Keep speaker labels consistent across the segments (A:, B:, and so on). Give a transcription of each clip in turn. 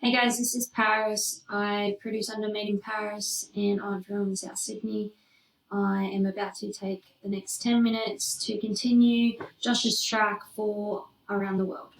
A: Hey guys, this is Paris. I produce under Made in Paris and I'm from South Sydney. I am about to take the next 10 minutes to continue Josh's track for Around the World.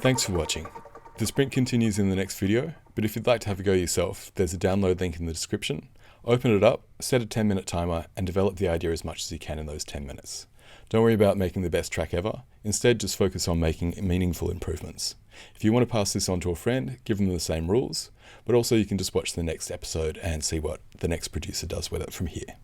B: Thanks for watching. The sprint continues in the next video, but if you'd like to have a go yourself, there's a download link in the description. Open it up, set a 10-minute timer, and develop the idea as much as you can in those 10 minutes. Don't worry about making the best track ever. Instead, just focus on making meaningful improvements. If you want to pass this on to a friend, give them the same rules, but also you can just watch the next episode and see what the next producer does with it from here.